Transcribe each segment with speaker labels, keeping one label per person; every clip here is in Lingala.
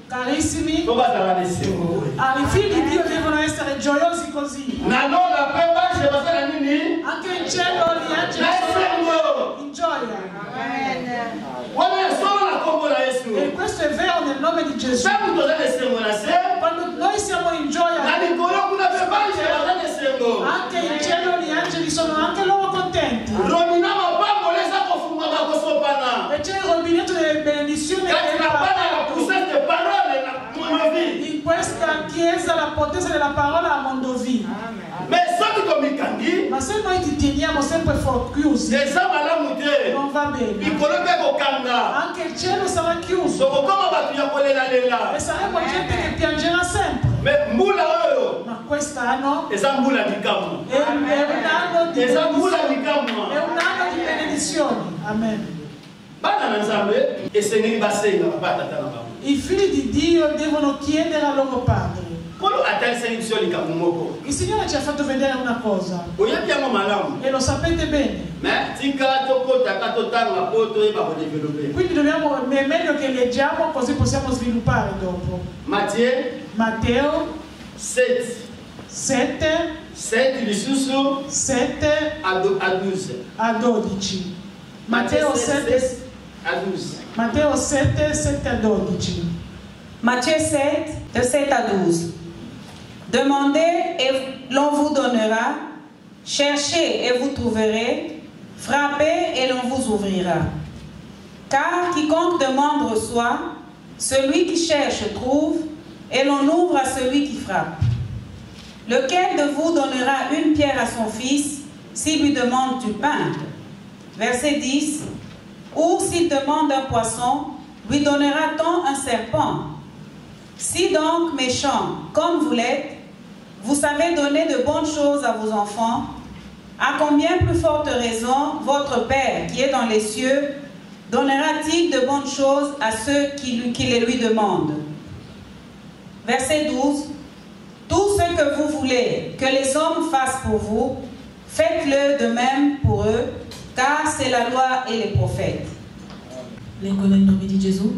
Speaker 1: Carissimi, ai figli di Dio devono essere gioiosi così. Anche in cielo gli angeli sono in gioia. E questo è vero nel nome di Gesù. Quando noi siamo in gioia, anche in cielo gli angeli sono anche loro contenti. E c'è il rubinetto delle benedizioni in questa chiesa, la potenza della parola a Mondovì. Ma se noi ti teniamo sempre chiusi, non va bene. Anche il cielo sarà chiuso e saremo gente che piangerà sempre. Ma quest'anno è un anno di benedizioni. Amen. I figli di Dio devono chiedere al loro padre. Il Signore ci ha fatto vedere una cosa e lo sapete bene. Quindi è meglio che leggiamo così possiamo sviluppare dopo. Matteo 7 a 12. Matteo 7 a 12.
Speaker 2: Matthieu 7, de 7 à 12. Demandez et l'on vous donnera, cherchez et vous trouverez, frappez et l'on vous ouvrira. Car quiconque demande reçoit, celui qui cherche trouve, et l'on ouvre à celui qui frappe. Lequel de vous donnera une pierre à son fils s'il lui demande du pain? Verset 10. Ou s'il demande un poisson, lui donnera-t-on un serpent? Si donc, méchants, comme vous l'êtes, vous savez donner de bonnes choses à vos enfants, à combien plus forte raison votre Père qui est dans les cieux donnera-t-il de bonnes choses à ceux qui les lui demandent? Verset 12. Tout ce que vous voulez que les hommes fassent pour vous, faites-le de même pour eux, car c'est la loi et les prophètes.
Speaker 3: Leggo nel nome di Gesù.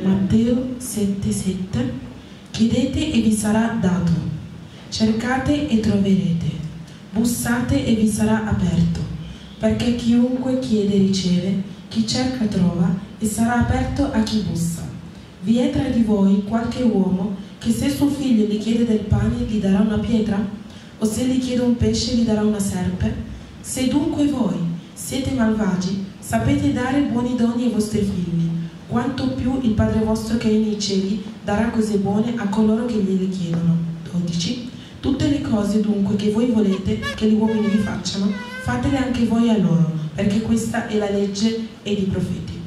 Speaker 3: Matteo 7,7. Chiedete e vi sarà dato, cercate e troverete, bussate e vi sarà aperto, perché chiunque chiede riceve, chi cerca trova e sarà aperto a chi bussa. Vi è tra di voi qualche uomo che se suo figlio gli chiede del pane gli darà una pietra? O se gli chiede un pesce gli darà una serpe? Se dunque voi siete malvagi, sapete dare buoni doni ai vostri figli, quanto più il Padre vostro che è nei cieli darà cose buone a coloro che gliele chiedono. 12. Tutte le cose dunque che voi volete che gli uomini vi facciano, fatele anche voi a loro, perché questa è la legge e i profeti.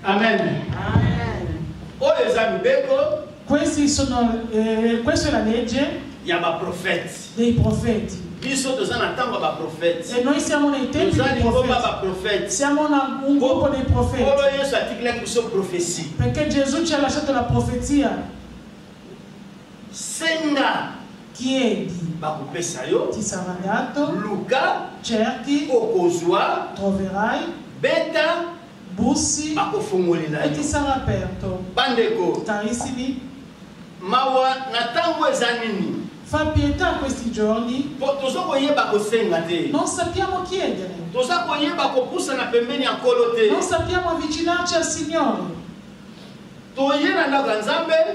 Speaker 4: Amen.
Speaker 1: Questa è la legge dei profeti. E noi siamo nei tempi dei profeti. Siamo un gruppo dei profeti. Perché Gesù ci ha lasciato la profezia. Chiedi, ti sarà dato. Cerchi, troverai. Bussi e ti sarà aperto. Carissimi, fa pietà questi giorni. Non sappiamo chiedere. Non sappiamo avvicinarci al Signore.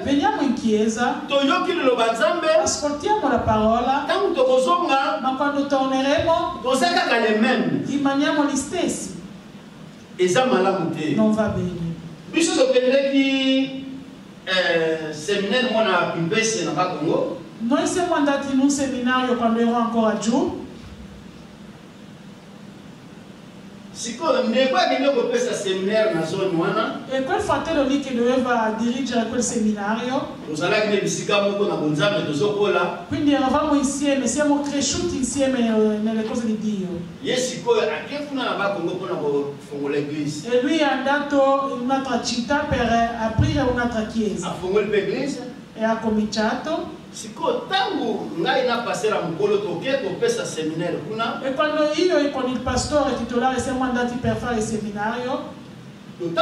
Speaker 1: Veniamo in chiesa, ascoltiamo la parola, ma quando torneremo rimaniamo gli stessi. Non va bene. Noi siamo andati in un seminario quando ero ancora giù. E quel fratello lì che doveva dirigere quel seminario, quindi eravamo insieme, siamo cresciuti insieme nelle cose di Dio. E lui è andato in un'altra città per aprire un'altra chiesa. E ha cominciato. E quando io e con il pastore titolare siamo andati per fare il seminario, Et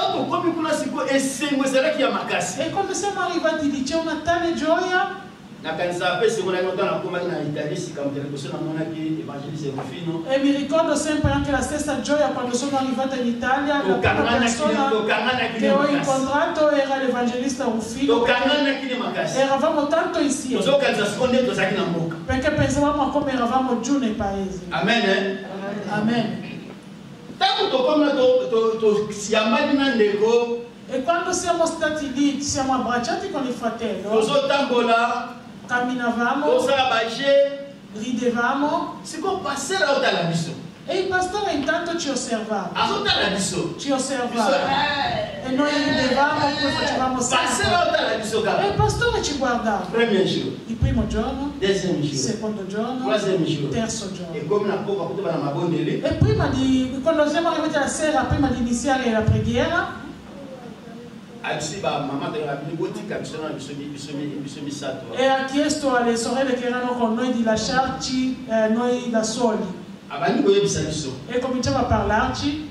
Speaker 1: quand nous sommes arrivés à Dilice, on a telle gioia. E mi ricordo sempre anche la stessa gioia quando sono arrivata in Italia. La prima persona che ho incontrato era l'evangelista Rufino. Eravamo tanto insieme perché pensavamo a come eravamo giù nei paesi. Amen. Amen. E quando siamo stati lì, ci siamo abbracciati con il fratello, camminavamo, ridevamo, e il pastore intanto ci osservava. Ci osservava. E noi ridevamo, poi facevamo sempre. E il pastore ci guardava. Il primo giorno, il secondo giorno, il terzo giorno. E prima di, quando siamo arrivati la sera, prima di iniziare la preghiera, e ha chiesto alle sorelle che erano con noi di lasciarci noi da soli. E cominciava a parlarci.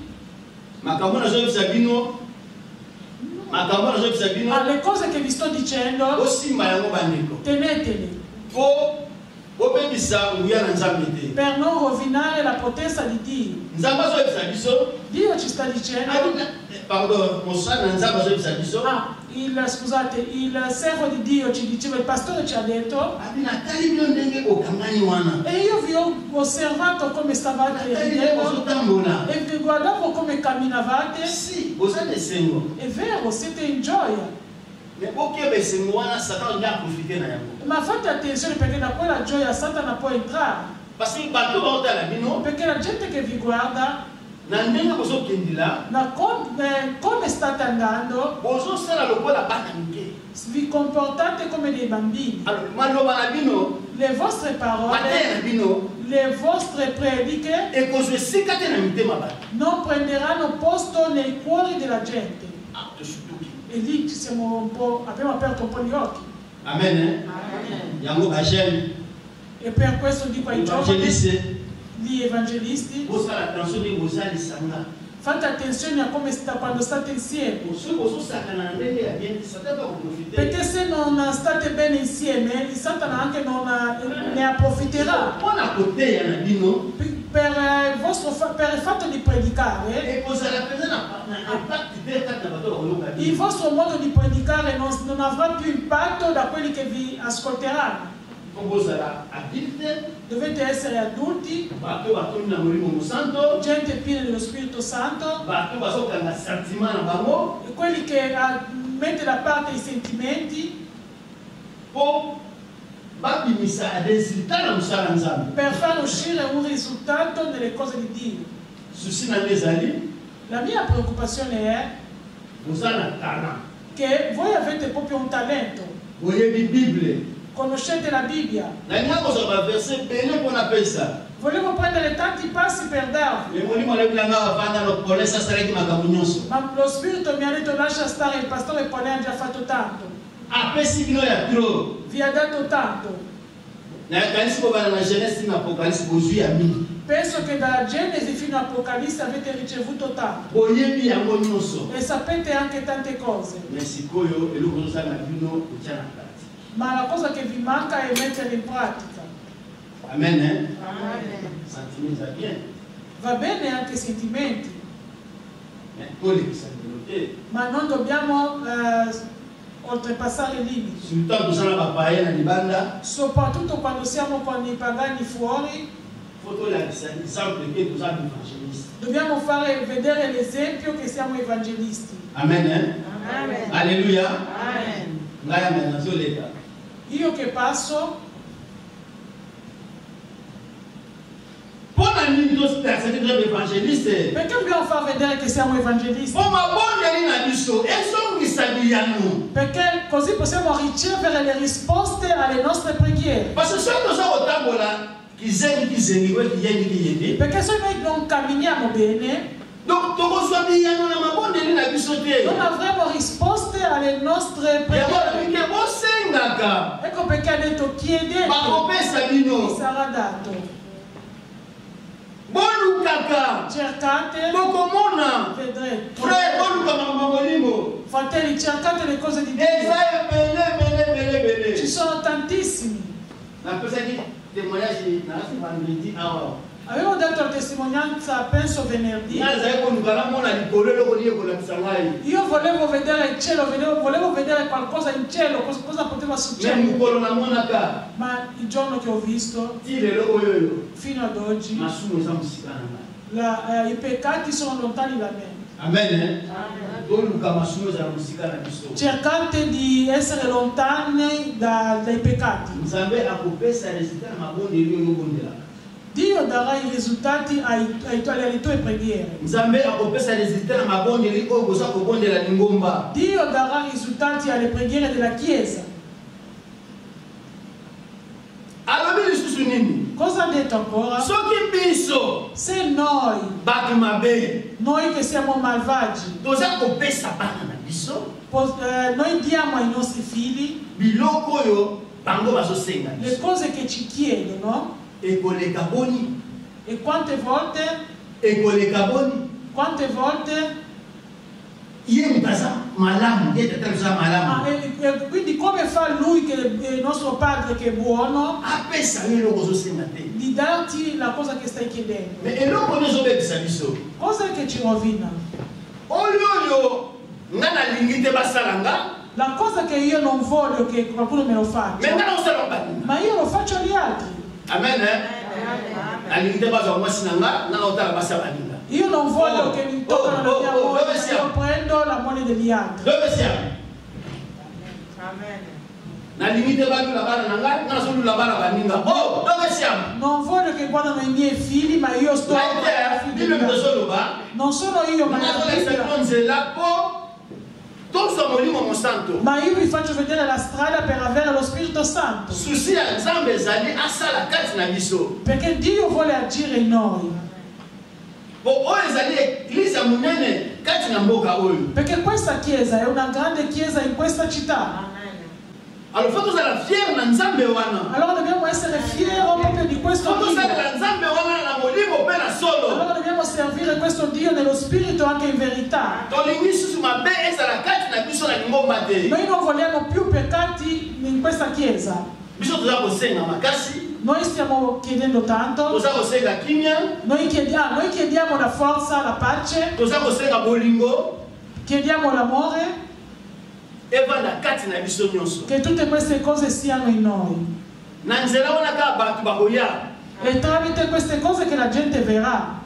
Speaker 1: Le cose che vi sto dicendo, teneteli per non rovinare la potenza di Dio. Dio ci sta dicendo, scusate, il servo di Dio ci diceva, il pastore ci ha detto, e io vi ho osservato come stavate ridendo e vi guardavo come camminavate. È vero, siete in gioia. Ma fate attenzione perché da quella gioia Satana può entrare. Perché la gente che vi guarda, come state andando, vi comportate come dei bambini. Le vostre parole, le vostre prediche non prenderanno posto nei cuori della gente. E lì abbiamo aperto un po' gli occhi. Amen. E per questo dico ai giovani, gli evangelisti, fate attenzione a come sta quando state insieme. Perché se non state bene insieme, il Satana anche non ne approfitterà. Per il fatto di predicare, il vostro modo di predicare non avrà più impatto da quelli che vi ascolteranno. Dovete essere adulti, gente piena dello Spirito Santo, e quelli che mettono da parte i sentimenti per far uscire un risultato nelle cose di Dio. La mia preoccupazione è che voi avete proprio un talento. Conoscete la Bibbia. Volevo prendere tanti passi per darvi. Ma lo Spirito mi ha detto lascia stare, il pastore Paulin ha già fatto tanto. Vi ha dato tanto. Penso che da Genesi fino a Apocalisse avete ricevuto tanto. E sapete anche tante cose. Ma la cosa che vi manca è mettere in pratica. Amen. Va bene anche i sentimenti. Ma non dobbiamo oltrepassare i limiti. Soprattutto quando siamo con i pagani fuori. Dobbiamo fare vedere l'esempio che siamo evangelisti. Amen. Amen. Alleluia. Amen. Io che passo, perché dobbiamo far vedere che siamo evangelisti? Perché così possiamo ricevere le risposte alle nostre preghiere. Perché se noi non camminiamo bene, non avremo risposte alle nostre preghiere. Ecco perché ha detto chiedete, vi sarà dato. bolukaka
Speaker 3: cercate,
Speaker 1: bokomona
Speaker 3: vedrete.
Speaker 1: frère bolukaka mamolimo
Speaker 3: Fratelli, cercate le cose di Dio.
Speaker 1: eza ebele
Speaker 3: Ci sono tantissimi.
Speaker 1: napesaki témoignage nasi vendredi awa
Speaker 3: Avevo dato la testimonianza, penso venerdì.
Speaker 1: nazali koluka namona likolo eloko liekolakisa ngai
Speaker 3: Io volevo vedere il cielo, volevo vedere qualcosa in cielo, cosa poteva
Speaker 1: me
Speaker 3: succedere.
Speaker 1: mokolo namonaka
Speaker 3: Ma il giorno che ho visto,
Speaker 1: ti lelo oyoyo
Speaker 3: fino ad oggi,
Speaker 1: masumu eza mosika na ngai
Speaker 3: i peccati sono lontani da me.
Speaker 1: amen toluka masumu ezala mosika na biso
Speaker 3: Cercate di essere lontani dai peccati.
Speaker 1: nzambe akopesa resultat na mabondeli oyo obondelaka
Speaker 3: Dio darà i risultati alle tue preghiere.
Speaker 1: nzambe akopesa resultat na mabondeli oyo boza kobondela lingomba
Speaker 3: Dio darà risultati alle preghiere della Chiesa.
Speaker 1: alobi lisusu nini
Speaker 3: Cosa ha detto ancora?
Speaker 1: soki biso
Speaker 3: Se noi
Speaker 1: bato mabe
Speaker 3: che siamo malvagi,
Speaker 1: toza kopesa bana na biso
Speaker 3: noi diamo ai nostri figli
Speaker 1: biloko oyo bango bazosenga
Speaker 3: le
Speaker 1: biso
Speaker 3: cose che ci chiedono,
Speaker 1: ekoleka boni
Speaker 3: e quante volte
Speaker 1: ye moto aza malamu ye tata aza malamu
Speaker 3: e quindi come fa lui, che è il nostro padre che è buono,
Speaker 1: apesa yo eloko ozosenga te
Speaker 3: di darti la cosa che stai chiedendo?
Speaker 1: me eloko oyo ezobebisa biso
Speaker 3: Cosa che ci rovina?
Speaker 1: oyo nga nalingi te basala nga
Speaker 3: La cosa che io non voglio che qualcuno me lo
Speaker 1: me
Speaker 3: faccia,
Speaker 1: nga naosala baninga
Speaker 3: ma io lo faccio agli altri.
Speaker 1: amen nalingi te bazwa mwasi na nga nga naotala basi ya baninga
Speaker 3: Io non voglio che mi toccano la mia moglie, ma io prendo la moglie degli altri.
Speaker 1: dove siamo nalingi te balula bana na nga nga nazolula bana baninga dove siamo
Speaker 3: Non voglio che guardano i miei figli, ma io sto
Speaker 1: bible tozoloba
Speaker 3: non sono io, ma la
Speaker 1: nazolakisa
Speaker 3: Bibbia.
Speaker 1: bino nzela mpo tozwa molimo mosanto
Speaker 3: Ma io vi faccio vedere la strada per avere lo Spirito Santo.
Speaker 1: susi ya nzambe ezali asala kati na biso
Speaker 3: Perché Dio vuole agire in noi.
Speaker 1: po oyo ezali eglise ya monene kati na mboka oyo
Speaker 3: Perché questa chiesa è una grande chiesa in questa città.
Speaker 1: alors fo tozala fiere na nzambe wana
Speaker 3: Allora dobbiamo essere fieri proprio di questo
Speaker 1: fo
Speaker 3: Dio.
Speaker 1: tosalela nzambe wana na molimo mpe na solo
Speaker 3: Allora dobbiamo servire questo Dio nello Spirito anche in verità.
Speaker 1: tolingi susu mabe ezala kati na biso na lingomba te
Speaker 3: Noi non vogliamo più peccati in questa chiesa.
Speaker 1: biso toza kosenga makasi
Speaker 3: Noi stiamo chiedendo tanto.
Speaker 1: toza kosenga kimia
Speaker 3: Noi chiediamo la forza, la pace,
Speaker 1: toza kosenga bolingo
Speaker 3: chiediamo l'amore,
Speaker 1: evanda kati na biso nyonso
Speaker 3: che tutte queste cose siano in noi.
Speaker 1: na nzela wana kaka bato bakoya
Speaker 3: E tramite queste cose che la gente verrà.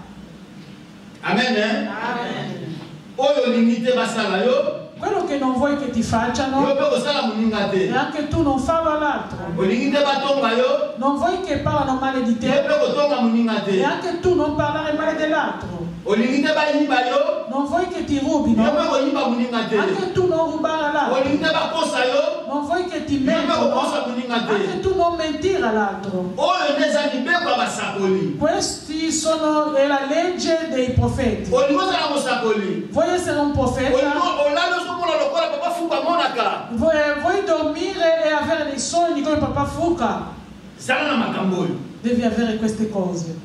Speaker 1: amen oyo olingi te basala yo
Speaker 3: Quello che non vuoi che ti
Speaker 1: yo
Speaker 3: facciano,
Speaker 1: mpe kosala moninga
Speaker 3: e
Speaker 1: te
Speaker 3: anche tu non farlo all'altro.
Speaker 1: olingi te batonga yo
Speaker 3: Non vuoi che parlano male di
Speaker 1: yo
Speaker 3: te,
Speaker 1: mpe kotonga moninga
Speaker 3: e
Speaker 1: te
Speaker 3: anche tu non parlare male dell'altro.
Speaker 1: olingi te bayiba yo
Speaker 3: Non vuoi che ti
Speaker 1: yo
Speaker 3: rubino,
Speaker 1: mpe koyiba moninga te
Speaker 3: anche tu non rubare all'altro.
Speaker 1: olingi te bakosa yo
Speaker 3: Non vuoi che ti
Speaker 1: yo mpe
Speaker 3: mentono,
Speaker 1: kokosa moninga te
Speaker 3: anche tu non mentire all'altro.
Speaker 1: oyo nde eza mibeko ya basakoli
Speaker 3: È la legge dei profeti.
Speaker 1: olingi ozala mosakoli
Speaker 3: Vuoi essere un profeta?
Speaker 1: olali ozomona lokola papa fuku amonaka
Speaker 3: Vuoi dormire e avere dei sogni come papà Fuca?
Speaker 1: zala na makambo oyo
Speaker 3: Devi avere queste cose.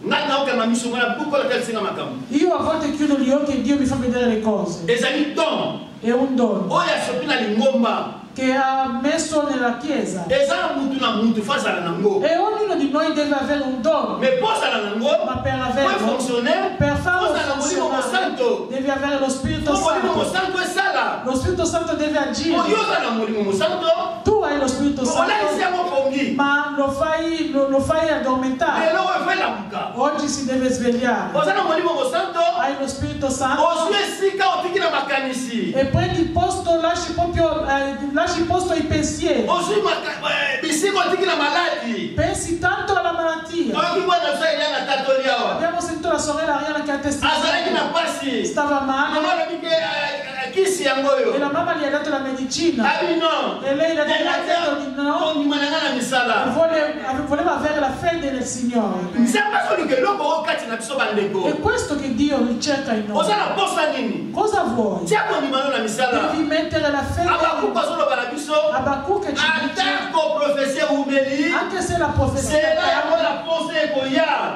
Speaker 1: ngai naokanga miso mwana bukola talisinga makambo
Speaker 3: Io a volte chiudo gli occhi e Dio mi fa vedere le cose.
Speaker 1: ezali don
Speaker 3: È un dono
Speaker 1: oyo asopi na lingomba
Speaker 3: che ha messo nella Chiesa.
Speaker 1: eza na mutu na mutu fo azala nango
Speaker 3: E ognuno di noi deve avere un dono.
Speaker 1: mais po ozala nango
Speaker 3: Ma per
Speaker 1: po
Speaker 3: averlo,
Speaker 1: efonctionne
Speaker 3: per farlo
Speaker 1: ozala na molimo
Speaker 3: funzionare,
Speaker 1: mosanto
Speaker 3: devi avere lo Spirito
Speaker 1: po molimo
Speaker 3: Santo.
Speaker 1: mosanto esala
Speaker 3: Lo Spirito Santo deve
Speaker 1: po
Speaker 3: agire.
Speaker 1: yo oza na molimo mosanto
Speaker 3: Tu hai lo Spirito
Speaker 1: olaisi
Speaker 3: Santo,
Speaker 1: yango pongi
Speaker 3: ma lo fai addormentare.
Speaker 1: lelo oyo efelamuka
Speaker 3: Oggi si deve svegliare.
Speaker 1: oza na molimo mosanto
Speaker 3: Hai lo Spirito Santo
Speaker 1: ozwi esika otiki na makanisi
Speaker 3: e prendi il posto, lasci posto ai pensieri.
Speaker 1: ozwi bisika otiki na maladi
Speaker 3: Pensi tanto alla malattia.
Speaker 1: toyoki bwana biso elia na tatoli awa
Speaker 3: Abbiamo sentito la sorella Ariana che ha
Speaker 1: azalaki
Speaker 3: testimoniato.
Speaker 1: na pasi
Speaker 3: Stava
Speaker 1: mama
Speaker 3: male
Speaker 1: alobi ke kisi yango oyo
Speaker 3: e la mamma gli ha dato la medicina.
Speaker 1: abi no
Speaker 3: E lei le ha detto di no.
Speaker 1: kondima na nga na
Speaker 3: E
Speaker 1: misala
Speaker 3: voleva avere la fede nel Signore.
Speaker 1: nzambe azoluka eloko oyo kati na biso bandeko
Speaker 3: È questo che Dio ricerca in noi.
Speaker 1: oza na posa nini
Speaker 3: Cosa vuoi?
Speaker 1: tia kondima no na misala
Speaker 3: Devi mettere la fede.
Speaker 1: abakuku azoloba na biso
Speaker 3: Abacuc ci dice
Speaker 1: atako profesie ume Anche se la profezia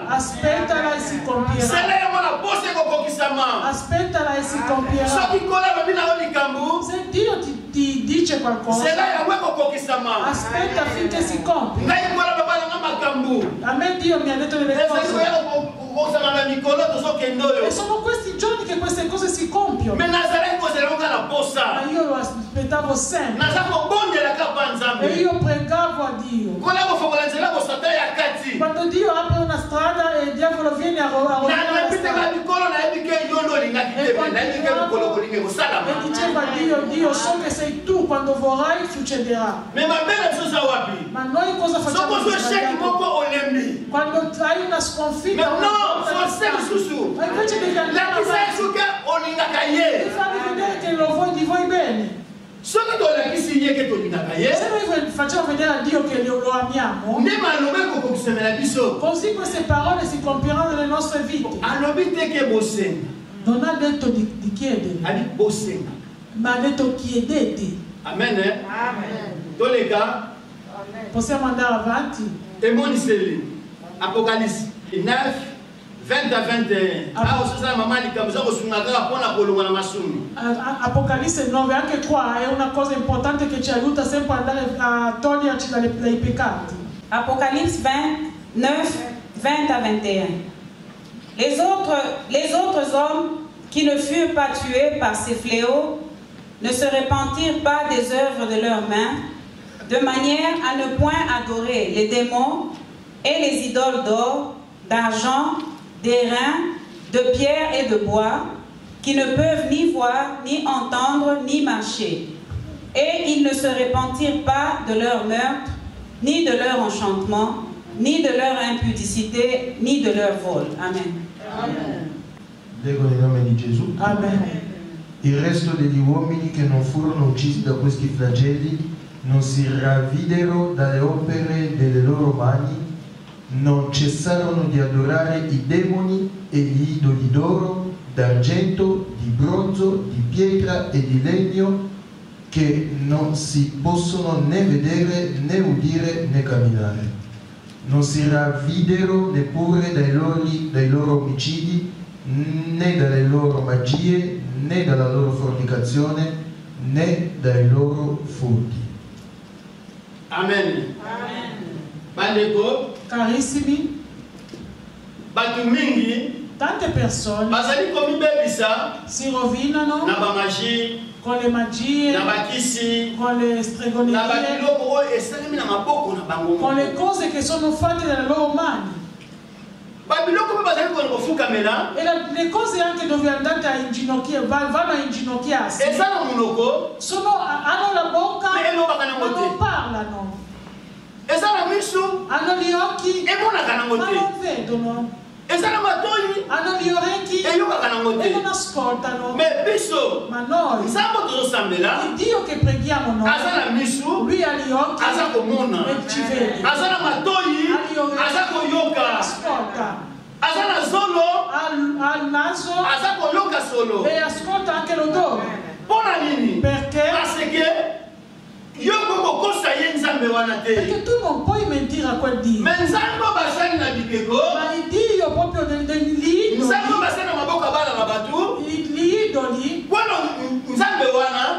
Speaker 1: aspettala e si compierà. Aspettala e si compierà. Se Dio ti dice qualcosa, aspetta finché si compie. A me Dio mi ha detto delle cose. E sono questi giorni che queste cose si compiono. Ma io lo aspettavo sempre. E io pregavo a Dio. Quando Dio apre una strada e il diavolo viene a rovinare la strada. E diceva Dio, so che sei tu, quando vorrai succederà. Ma noi cosa facciamo? Quando hai una sconfitta, ma invece devi andare avanti e farvi vedere che lo vuoi bene. Se noi facciamo vedere a Dio che lo amiamo, così queste parole si compieranno nelle nostre vite. Non ha detto di chiedere, ma ha detto chiedete.
Speaker 4: Amen.
Speaker 1: Possiamo andare avanti.
Speaker 4: Apocalisse 9, 20 à 21.
Speaker 1: Apocalisse 9, anche qua è una cosa importante che ci aiuta sempre ad andare a toglierci dai peccati.
Speaker 2: Apocalypse 9, 20 à 21. Les autres hommes qui ne furent pas tués par ces fléaux ne se repentirent pas des œuvres de leurs mains, de manière à ne point adorer les démons et les idoles d'or, d'argent, d'airain, de pierre et de bois, qui ne peuvent ni voir, ni entendre, ni marcher. Et ils ne se repentirent pas de leur meurtre, ni de leur enchantement, ni de leur impudicité, ni de leur vol. Amen.
Speaker 1: Amen.
Speaker 5: Leggo nel nome di Gesù.
Speaker 1: Amen.
Speaker 5: Il resto degli uomini che non furono uccisi da questi flagelli non si ravvidero dalle opere delle loro mani, non cessarono di adorare i demoni e gli idoli d'oro, d'argento, di bronzo, di pietra e di legno, che non si possono né vedere, né udire, né camminare. Non si ravvidero neppure dai loro omicidi, né dalle loro magie, né dalla loro fornicazione, né dai loro furti.
Speaker 4: Amen.
Speaker 1: Amen.
Speaker 4: Bandeko,
Speaker 1: carissimi, tante persone si rovinano con le magie, con le stregonerie, con le cose che sono fatte dalle loro mani. E le cose anche dove andate a inginocchiare, vanno a inginocchiarsi, hanno la bocca ma non parlano, hanno gli occhi ma non vedono, hanno gli orecchi e non ascoltano. Ma noi, il Dio che preghiamo noi, lui ha gli occhi e ci vede, ha gli orecchi, ascolta, ha il naso e ascolta anche l'odore. Perché tu non puoi mentire a quel Dio. Ma il Dio proprio degli idoli,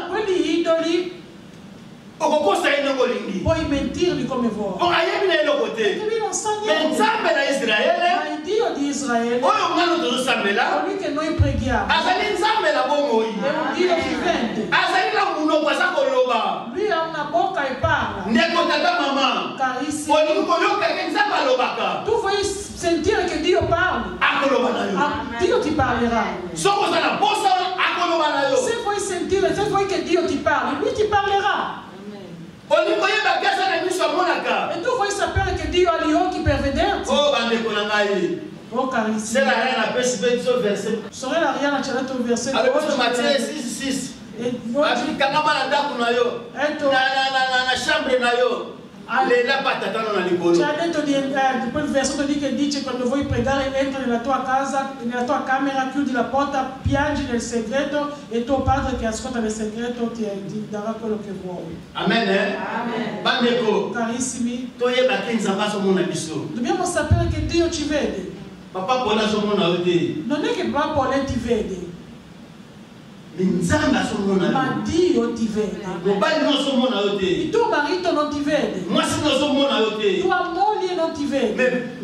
Speaker 1: quelli idoli, puoi mentirli come vuoi. Perché lui non sa niente. Ma il Dio di Israele, colui che noi preghiamo, è un Dio vivente. Lui ha una bocca e parla. Carissimo, tu vuoi sentire che Dio parli? Dio ti parlerà. Se vuoi sentire, se vuoi che Dio ti parli, lui ti parlerà. E tu vuoi sapere che Dio ha gli occhi per vederti? Oh carissimo, sorella Ariana ci ha dato un versetto oggi. Ci ha detto quel versetto lì che dice quando vuoi pregare entra nella tua casa, nella tua camera, chiudi la porta, piangi nel segreto e tuo padre che ascolta nel segreto ti darà quello che vuoi.
Speaker 4: Amen. Amen.
Speaker 1: Carissimi, dobbiamo sapere che Dio ci vede. Non è che Papa Paulin ti vede, ma Dio ti vede. Il tuo marito non ti vede, tua moglie non ti vede,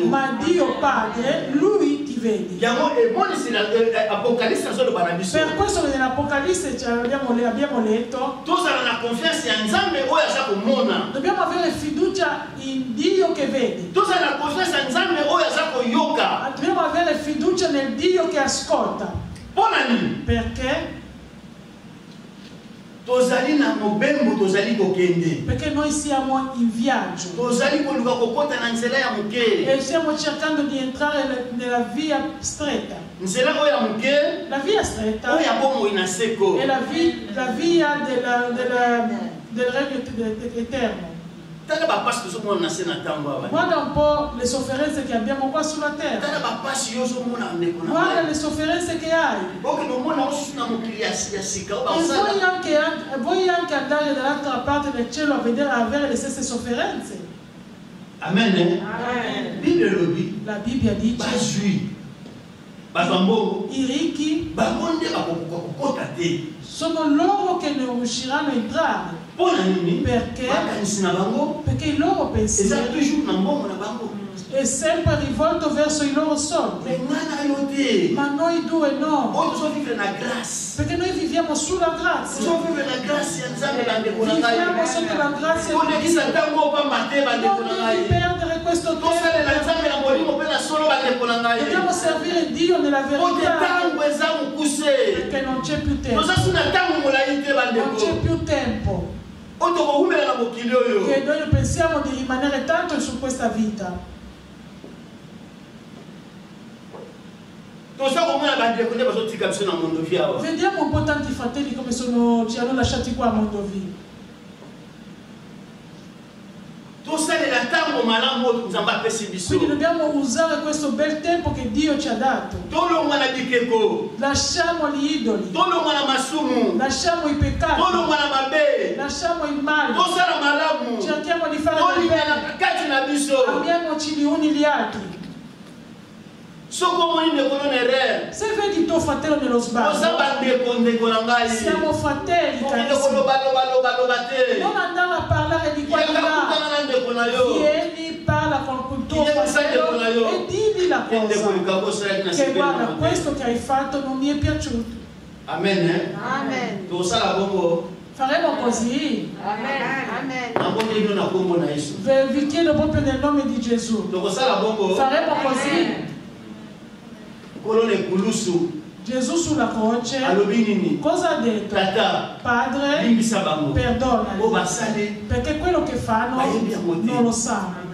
Speaker 1: ma Dio Padre, Lui ti vede. Per questo nell'Apocalisse abbiamo letto, dobbiamo avere fiducia in Dio che vede, dobbiamo avere fiducia nel Dio che ascolta. Perché? Perché noi siamo in viaggio e stiamo cercando di entrare nella via stretta. La via stretta è la via del regno eterno. Guarda un po' le sofferenze che abbiamo qua sulla terra. Guarda le sofferenze che hai. E vuoi anche andare dall'altra parte del cielo a vedere, a avere le stesse sofferenze.
Speaker 4: Amen.
Speaker 1: La Bibbia dice i ricchi sono loro che non riusciranno a entrare. Perché? Perché il loro pensiero è sempre rivolto verso i loro soldi. Ma noi due no. Perché noi viviamo sulla grazia. Viviamo sotto la grazia di Dio. Non devi perdere questo tempo. Dobbiamo servire Dio nella verità. Perché non c'è più tempo. Non c'è più tempo. Che noi pensiamo di rimanere tanto su questa vita. Vediamo un po' tanti fratelli come ci hanno lasciati qua a Mondovì. Quindi dobbiamo usare questo bel tempo che Dio ci ha dato. Lasciamo gli idoli, lasciamo i peccati, lasciamo il male, cerchiamo di fare il bene, amiamoci gli uni gli altri. Se vedi tuo fratello nello sbaglio, siamo fratelli, carissimi. Non andare a parlare di qua e là. Vieni, parla con tuo fratello e digli la cosa. Che guarda, questo che hai fatto non mi è piaciuto.
Speaker 4: Amen.
Speaker 1: Amen. Faremo così.
Speaker 3: Amen.
Speaker 1: Vi chiedo proprio nel nome di Gesù. Faremo così. Gesù sulla croce cosa ha detto? Padre, perdonali, perché quello che fanno non lo sanno.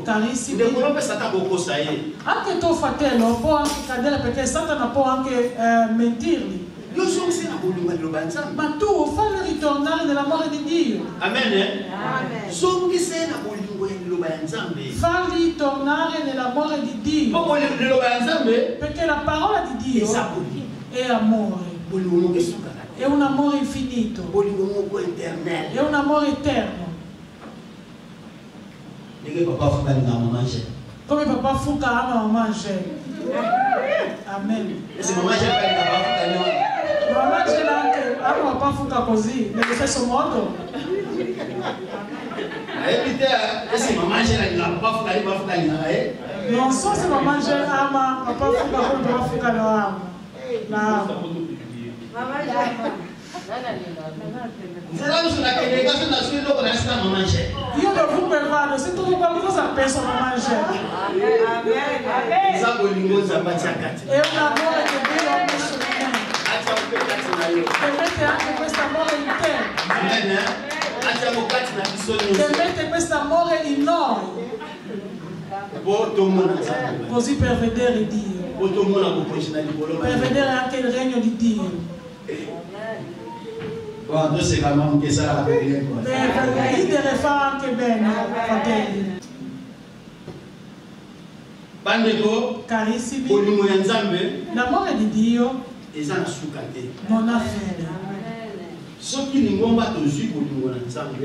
Speaker 1: Carissimi, anche tuo fratello può anche cadere, perché Satana può anche mentirgli. Ma tu fallo ritornare nell'amore di Dio.
Speaker 4: Amen.
Speaker 1: Farli tornare nell'amore di Dio. Perché la parola di Dio è amore. È un amore infinito. È un amore eterno. Come papà Fuka ama mamma Angèle. Amen. Mamma Angèle anche ama papà Fuka così, nello stesso modo. Non so se mamma Angèle ama papà Fuka come papà Fuka lo ama. La ama. Io dovunque vado, se trovo qualcosa penso a mamma Angèle. È un amore che Dio ha messo in me. Che mette anche questo amore in te. Che mette questo amore in noi. Così per vedere Dio. Per vedere anche il regno di Dio. ridere fa anche bene, fratelli. Carissimi, l'amore di Dio non ha fine.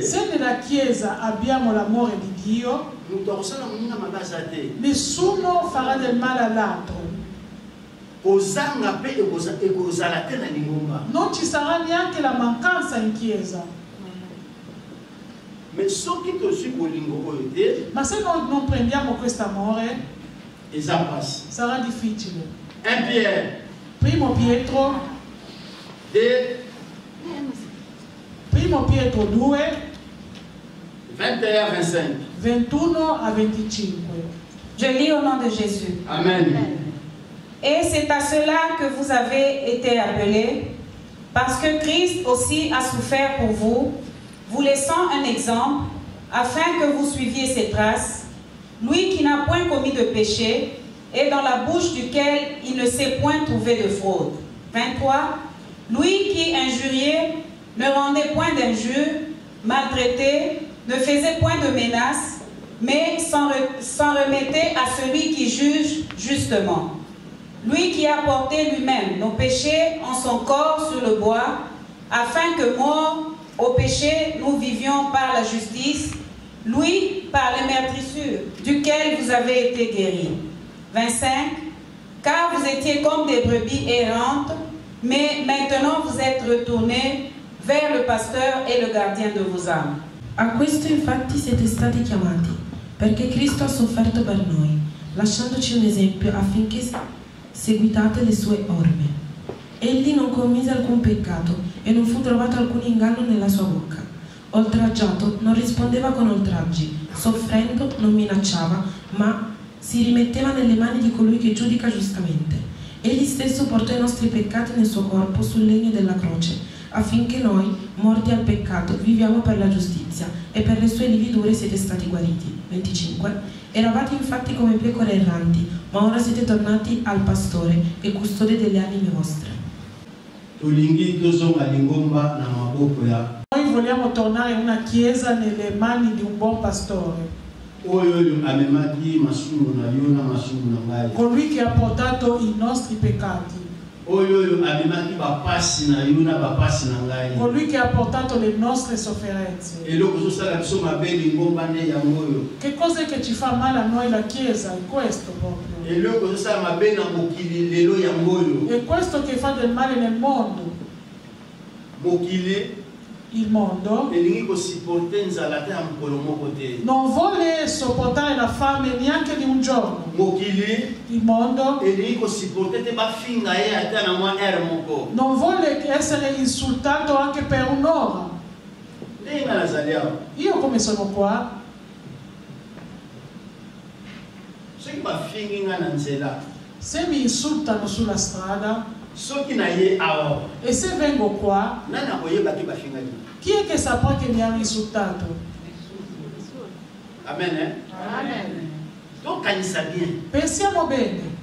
Speaker 1: Se nella Chiesa abbiamo l'amore di Dio, nessuno farà del male all'altro. Non ci sarà neanche la mancanza in Chiesa. Ma se non prendiamo questo amore, sarà difficile. Primo Pietro 2, 21 à 25.
Speaker 2: Je lis au nom de Jésus.
Speaker 4: Amen.
Speaker 2: Et c'est à cela que vous avez été appelés, parce que Christ aussi a souffert pour vous, vous laissant un exemple, afin que vous suiviez ses traces, lui qui n'a point commis de péché, et dans la bouche duquel il ne s'est point trouvé de fraude. 23. Lui qui injuriait, ne rendait point d'injures, maltraitait, ne faisait point de menaces, mais s'en remettait à celui qui juge justement. Lui qui a porté lui-même nos péchés en son corps sur le bois, afin que morts au péché, nous vivions par la justice, lui par les meurtrissures, duquel vous avez été guéris. 25. Car vous étiez comme des brebis errantes, mais maintenant vous êtes retournés vers le pasteur e il gardien de vos âmes.
Speaker 3: A questo infatti siete stati chiamati, perché Cristo ha sofferto per noi, lasciandoci un esempio affinché seguitate le sue orme. Egli non commise alcun peccato e non fu trovato alcun inganno nella sua bocca. Oltraggiato non rispondeva con oltraggi, soffrendo non minacciava, ma si rimetteva nelle mani di colui che giudica giustamente. Egli stesso portò i nostri peccati nel suo corpo sul legno della croce, affinché noi, morti al peccato, viviamo per la giustizia, e per le sue lividure siete stati guariti. 25. Eravate infatti come pecore erranti, ma ora siete tornati al pastore e custode delle anime vostre.
Speaker 1: Noi vogliamo tornare in una chiesa nelle mani di un buon pastore. Colui che ha portato i nostri peccati. Colui che ha portato le nostre sofferenze. Che cosa è che ci fa male a noi la Chiesa? È questo proprio. È questo che fa del male nel mondo. Il mondo non vuole sopportare la fame neanche di un giorno. Il mondo non vuole essere insultato anche per un'ora. Io come sono qua? Se mi insultano sulla strada e se vengo qua, chi è che saprà che mi hanno insultato?
Speaker 4: Amen.
Speaker 1: Amen. Pensiamo bene.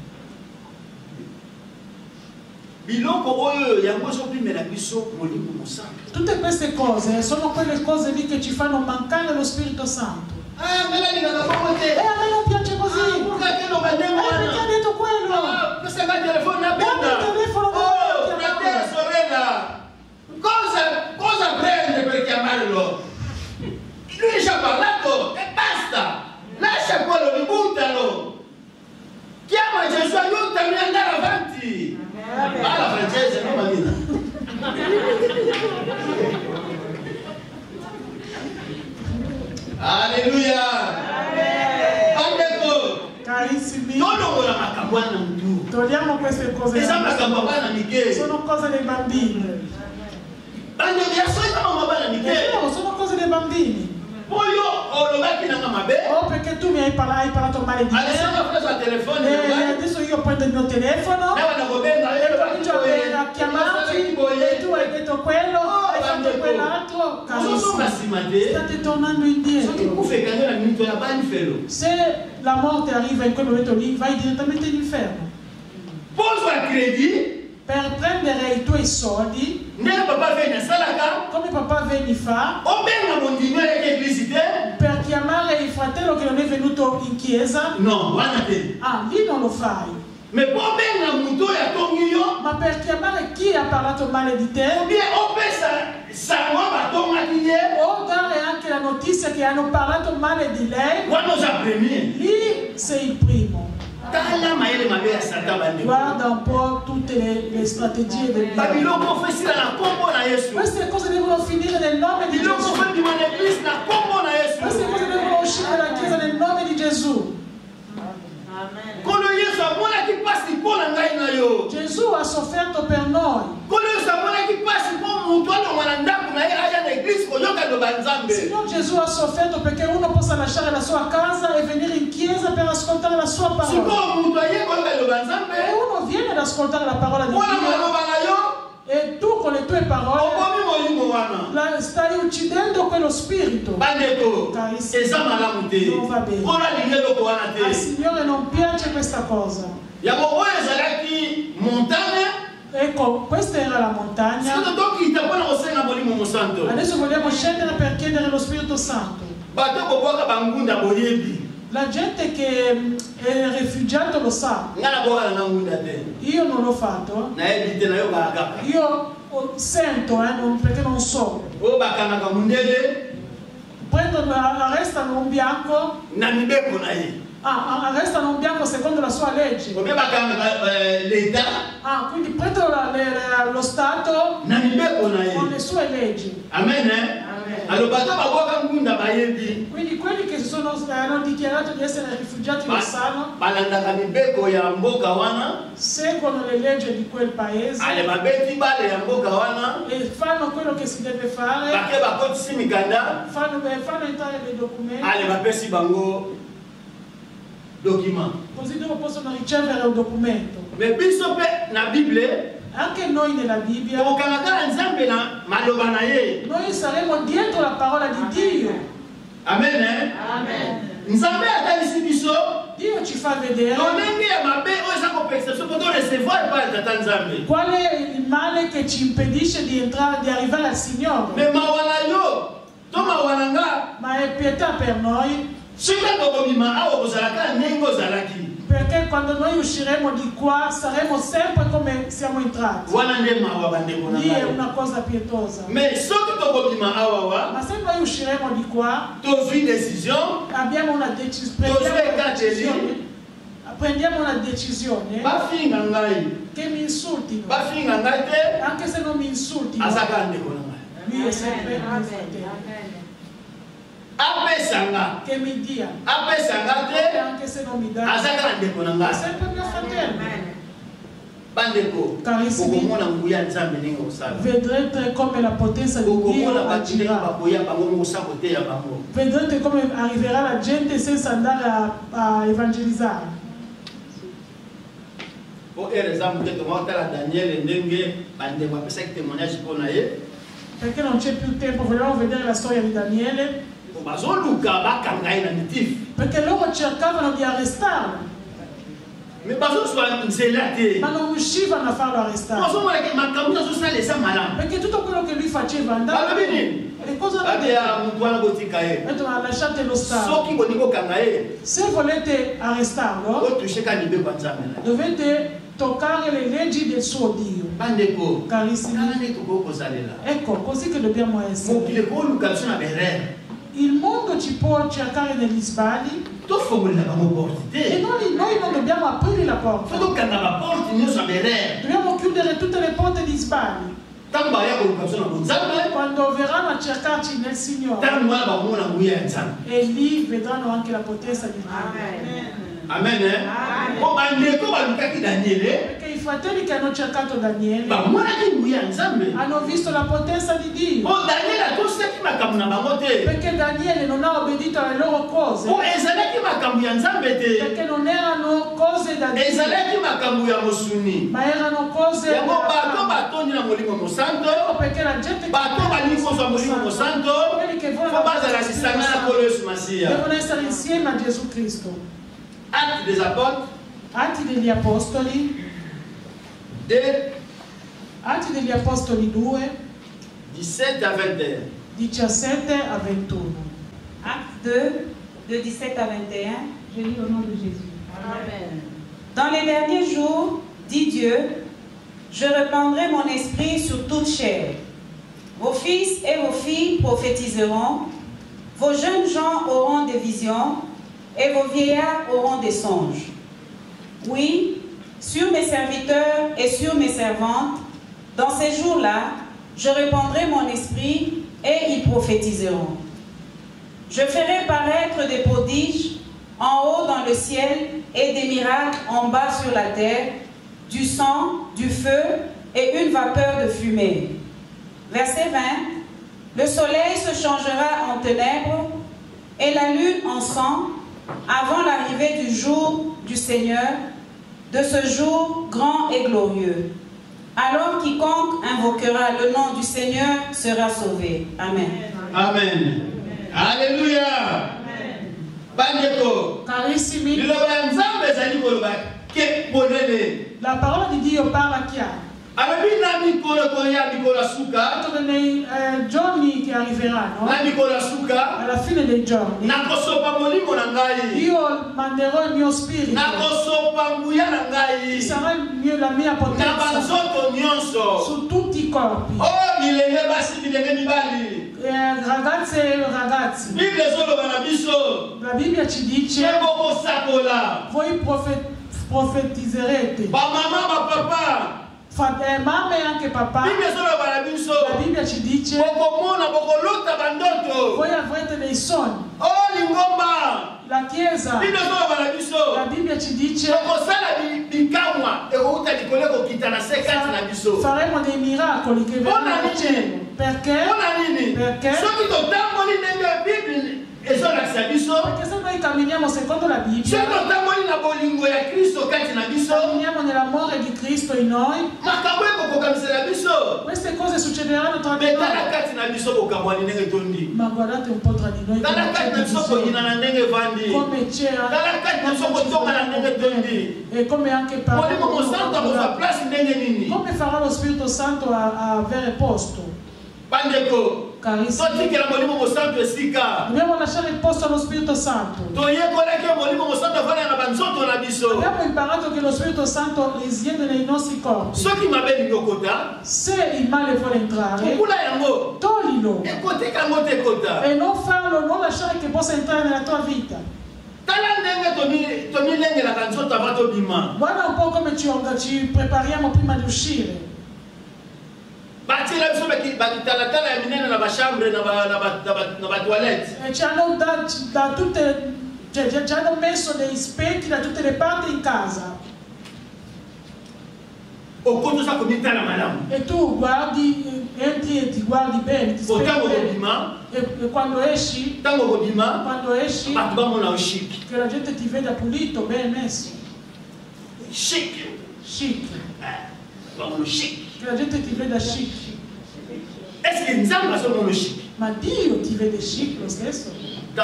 Speaker 1: Tutte queste cose sono quelle cose lì che ci fanno mancare lo Spirito Santo. A me non piace così. Perché ha detto quello? Dammi il telefono.
Speaker 4: Cosa prende per chiamarlo? Lui ci ha parlato e basta. Lascia quello, ributtalo. Chiama Gesù, aiutami ad andare avanti. Parla francese, non Marina. Alleluia.
Speaker 1: Carissimi, togliamo queste cose. Sono cose dei bambini. Sono cose dei bambini. Oh, perché tu mi hai parlato male di me. Adesso io prendo il mio telefono e comincio a chiamarti e tu hai detto quello, hai fatto quell'altro. State tornando indietro. Se la morte arriva in quel momento lì, vai direttamente all'inferno. per prendere i tuoi soldi, come papà venne fa, per chiamare il fratello che non è venuto in chiesa,
Speaker 4: no,
Speaker 1: lì non lo fai. Ma per chiamare chi ha parlato male di te, o dare anche la notizia che hanno parlato male di lei, lì sei il primo. Guarda un po' tutte le strategie del diavolo. Queste cose devono finire nel nome di Gesù. Queste cose devono uscire dalla chiesa nel nome di Gesù. Gesù ha sofferto per noi. Signor Gesù ha sofferto perché uno possa lasciare la sua casa e venire in chiesa per ascoltare la sua parola. E uno viene ad ascoltare la parola di Dio e tu con le tue parole stai uccidendo quello spirito. Carissimo, non va bene. Al Signore non piace questa cosa. Ecco, questa era la montagna. Adesso vogliamo scendere per chiedere lo Spirito Santo. La gente che è rifugiato lo sa. Io non l'ho fatto. Io sento, perché non so. Arrestano un bianco. Arrestano un bianco secondo la sua legge. Quindi prendono lo Stato con le sue leggi.
Speaker 4: Amen.
Speaker 1: Quindi quelli che hanno dichiarato di essere rifugiati lo sanno, seguono le leggi di quel paese e fanno quello che si deve fare, fanno entrare dei documenti, così loro possono ricevere un documento. Anche noi nella Bibbia, noi saremo dietro la parola di Dio.
Speaker 4: Amen.
Speaker 1: Dio ci fa vedere qual è il male che ci impedisce di arrivare al Signore. Ma è pietà per noi, perché quando noi usciremo di qua saremo sempre come siamo entrati. Lì è una cosa pietosa. Ma se noi usciremo di qua, abbiamo una decisione. Prendiamo una decisione che mi insultino, anche se non mi insultino, lui è sempre mio fratello. Che mi dia, anche se non mi dà, è sempre mio fratello. Carissimi, vedrete come la potenza di Dio agirà. Vedrete come arriverà la gente senza andare a evangelizzare. Perché non c'è più tempo, vogliamo vedere la storia di Daniele. Perché loro cercavano di arrestarlo, ma non riuscivano a farlo arrestare, perché tutto quello che lui faceva andava bene. E cosa hanno detto? Lasciate lo Stato. Se volete arrestarlo, dovete toccare le leggi del suo Dio. Carissimi, ecco, così che dobbiamo essere. Il mondo ci può cercare negli sbagli e noi non dobbiamo aprire la porta. Dobbiamo chiudere tutte le porte di sbagli. Quando verranno a cercarci nel Signore, e lì vedranno anche la potenza di Dio.
Speaker 4: Amen.
Speaker 1: Perché i fratelli che hanno cercato Daniele hanno visto la potenza di Dio. Perché Daniele non ha obbedito alle loro cose, perché non erano cose da Dio, ma erano cose perché la gente devono essere insieme a Gesù Cristo.
Speaker 4: Atti degli Apostoli,
Speaker 1: Atti degli Apostoli, Atti degli Apostoli 2,
Speaker 4: 17 à 21.
Speaker 1: 17 a 21.
Speaker 2: Acte 2, de 17 à 21. Je lis au nom de Jésus. Amen. Dans les derniers jours, dit Dieu, je répandrai mon esprit sur toute chair. Vos fils et vos filles prophétiseront, vos jeunes gens auront des visions, et vos vieillards auront des songes. Oui, sur mes serviteurs et sur mes servantes, dans ces jours-là, je répandrai mon esprit et ils prophétiseront. Je ferai paraître des prodiges en haut dans le ciel et des miracles en bas sur la terre, du sang, du feu et une vapeur de fumée. Verset 20. Le soleil se changera en ténèbres et la lune en sang avant l'arrivée du jour du Seigneur, de ce jour grand et glorieux. Alors quiconque invoquera le nom du Seigneur sera sauvé. Amen.
Speaker 4: Amen. Alléluia. Bandeko.
Speaker 1: Carissimi. La parole de Dio parla chiaro. Giorni che arriveranno, alla fine dei giorni, io manderò il mio spirito, sarà la mia potenza su tutti i corpi, ragazze e ragazzi. La Bibbia ci dice, voi profetizzerete. Mamma e anche papà, la Bibbia ci dice, voi avrete dei sogni. La Chiesa, la Bibbia ci dice, faremo dei miracoli che verranno dal cielo. Perché? Perché se noi camminiamo secondo la Bibbia, camminiamo nell'amore di Cristo in noi, queste cose succederanno tra di noi. Ma guardate un po' tra di noi come c'era, e come anche come farà lo Spirito Santo a avere posto. Carissimi, dobbiamo lasciare il posto allo Spirito Santo. Abbiamo imparato che lo Spirito Santo risiede nei nostri corpi. Se il male vuole entrare, toglilo e non farlo, non lasciare che possa entrare nella tua vita. Guarda un po' come ci prepariamo prima di uscire. E ci hanno messo dei specchi da tutte le parti in casa. E tu guardi, entri e ti guardi bene, ti specchi bene. E quando esci, che la gente ti veda pulito, ben messo. Chic. Che la gente ti veda chic. Ma Dio ti vede chic lo stesso? È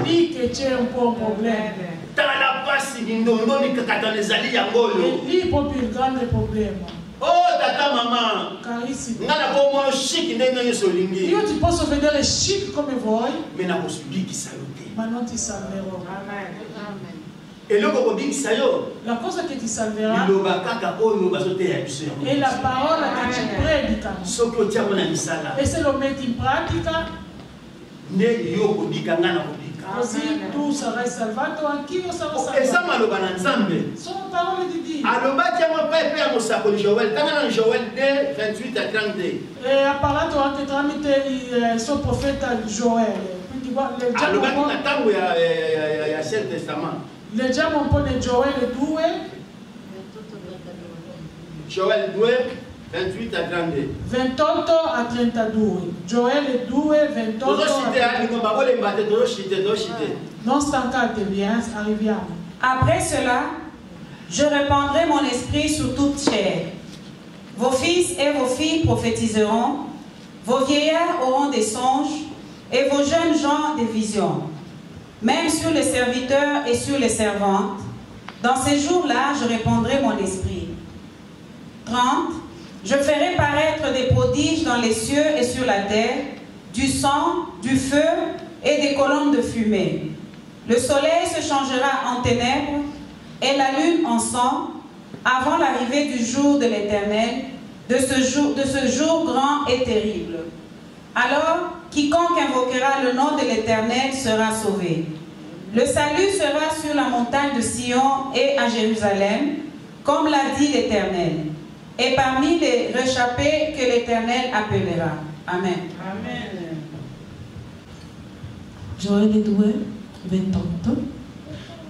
Speaker 1: lì che c'è un po' un problema. È lì proprio il grande problema.
Speaker 4: Oh tata mama,
Speaker 1: carissimi,
Speaker 4: io
Speaker 1: ti posso vedere chic come vuoi,
Speaker 4: ma
Speaker 1: non ti salverò.
Speaker 4: Amen.
Speaker 1: La cosa che ti salverà è la parola che ci predicano. E se lo metti in pratica, così tu sarai salvato, anch'io sarò salvato. Sono parole di Dio. E ha parlato anche tramite il suo profeta Gioele. Quindi leggiamo un po' nel Gioele 2.
Speaker 4: Gioele 2, 28 a 32.
Speaker 1: 28 a 32. Gioele 2, 28 a 32. Non stancatevi, arriviamo.
Speaker 2: Après cela, je répandrai mon esprit sur toute chair. Vos fils et vos filles prophétiseront, vos vieillards auront des songes, et vos jeunes gens des visions. Même sur les serviteurs et sur les servantes, dans ces jours-là, je répandrai mon esprit. 30. Je ferai paraître des prodiges dans les cieux et sur la terre, du sang, du feu et des colonnes de fumée. Le soleil se changera en ténèbres et la lune en sang avant l'arrivée du jour de l'Éternel, de ce jour grand et terrible. Alors, quiconque invoquera le nom de l'Éternel sera sauvé. Le salut sera sur la montagne de Sion et à Jérusalem, comme l'a dit l'Éternel, et parmi les réchappés que l'Éternel appellera. Amen.
Speaker 3: Amen. Gioele 2, 28.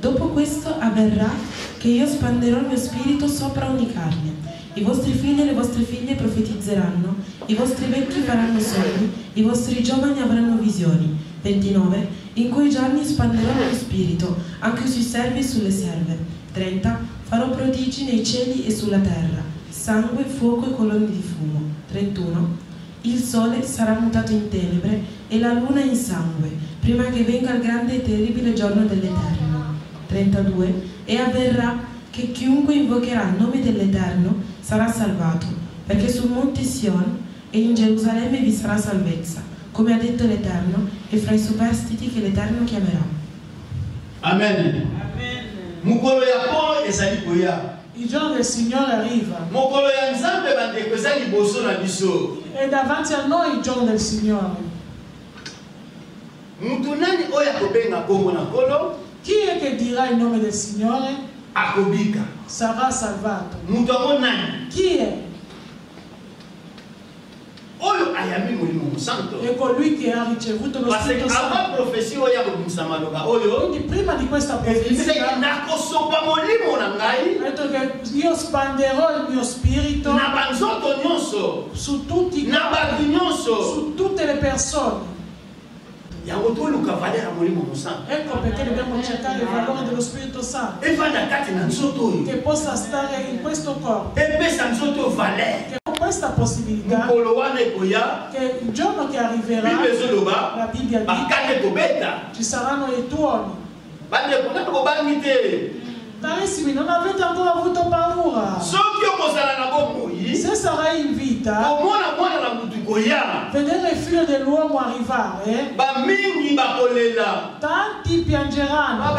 Speaker 3: Dopo questo avverrà che io spanderò il mio spirito sopra ogni carne. I vostri figli e le vostre figlie profetizzeranno, i vostri vecchi faranno sogni, i vostri giovani avranno visioni. 29. In quei giorni spanderò il mio spirito, anche sui servi e sulle serve. 30. Farò prodigi nei cieli e sulla terra, sangue, fuoco e colonne di fumo. 31. Il sole sarà mutato in tenebre e la luna in sangue, prima che venga il grande e terribile giorno dell'Eterno. 32. E avverrà che chiunque invocherà il nome dell'Eterno sarà salvato, perché sul monte Sion e in Gerusalemme vi sarà salvezza, come ha detto l'Eterno, e fra i superstiti che l'Eterno chiamerà.
Speaker 4: Amen. Mukolo ya po ezali koya.
Speaker 1: Il giorno del Signore arriva.
Speaker 4: Mukolo ya nzambe bandeko ezali boso na biso.
Speaker 1: E davanti a noi il giorno del Signore.
Speaker 4: Mutu nani oya kobenga kombo na kolo?
Speaker 1: Chi è che dirà il nome del Signore?
Speaker 4: Akobika.
Speaker 1: Sarà salvato.
Speaker 4: Mutu amo nani?
Speaker 1: Chi è?
Speaker 4: Oyo ayami mulimo santo.
Speaker 1: È colui che ha ricevuto lo Spirito Santo.
Speaker 4: Parce que prophétie oya kobimisa maloba oyo.
Speaker 1: Quindi prima di questa profezia
Speaker 4: nakosopa molimo na ngai.
Speaker 1: Ha detto che io spanderò il mio spirito
Speaker 4: na banzoto nyonso.
Speaker 1: Su tutti
Speaker 4: na batu nyonso.
Speaker 1: Su tutte le persone.
Speaker 4: Ecco
Speaker 1: perché dobbiamo cercare il valore dello Spirito Santo che possa stare in questo corpo, che con questa possibilità che il giorno che arriverà la Bibbia dice ci saranno i tuoni. Carissimi, non avete ancora avuto paura. Se sarai in vita, vedere il figlio dell'uomo arrivare, tanti piangeranno.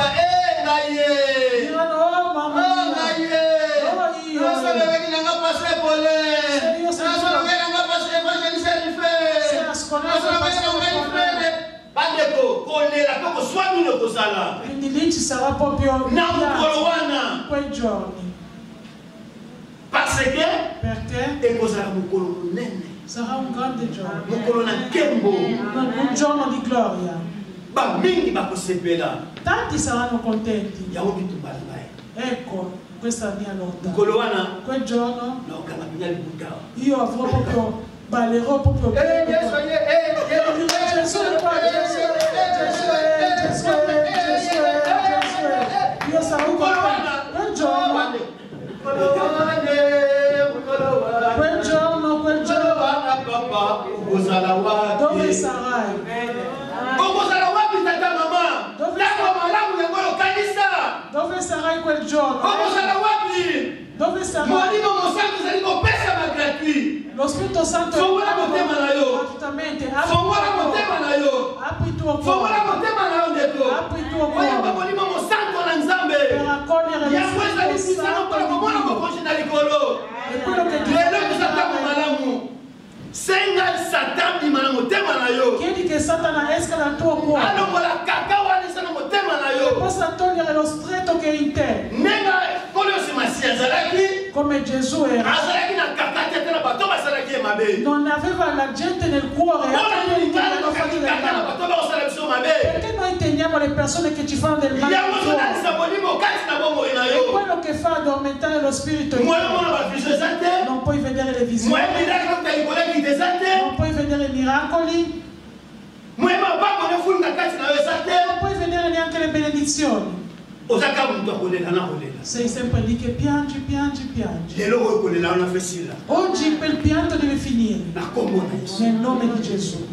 Speaker 1: Diranno, oh mamma mia, oh io quindi lì ci sarà proprio quei giorni. Perché sarà un grande giorno, un giorno di gloria. Tanti saranno contenti. Ecco, questa è la mia lotta. Quel giorno io avrò proprio, ballerò proprio Gesù è qua, Gesù io sarò contento. Quel giorno dove sarai? Dove sarai quel giorno? Dove sarai? Lo Spirito Santo è gratuitamente. Apri il tuo cuore. Apri il tuo cuore per accogliere lo Spirito Santo di Dio. E quello che Dio chiedi che Satana esca dal tuo cuore e possa togliere lo stretto che è in te, come Gesù era. Non aveva la gente nel cuore perché noi teniamo le persone che ci fanno del male nel cuore. È quello che fa addormentare lo spirito in te. Non puoi vedere le visioni, non puoi vedere i miracoli, non puoi vedere neanche le benedizioni. Sei sempre lì che piangi, piangi, piangi. Oggi quel pianto deve finire nel nome di Gesù.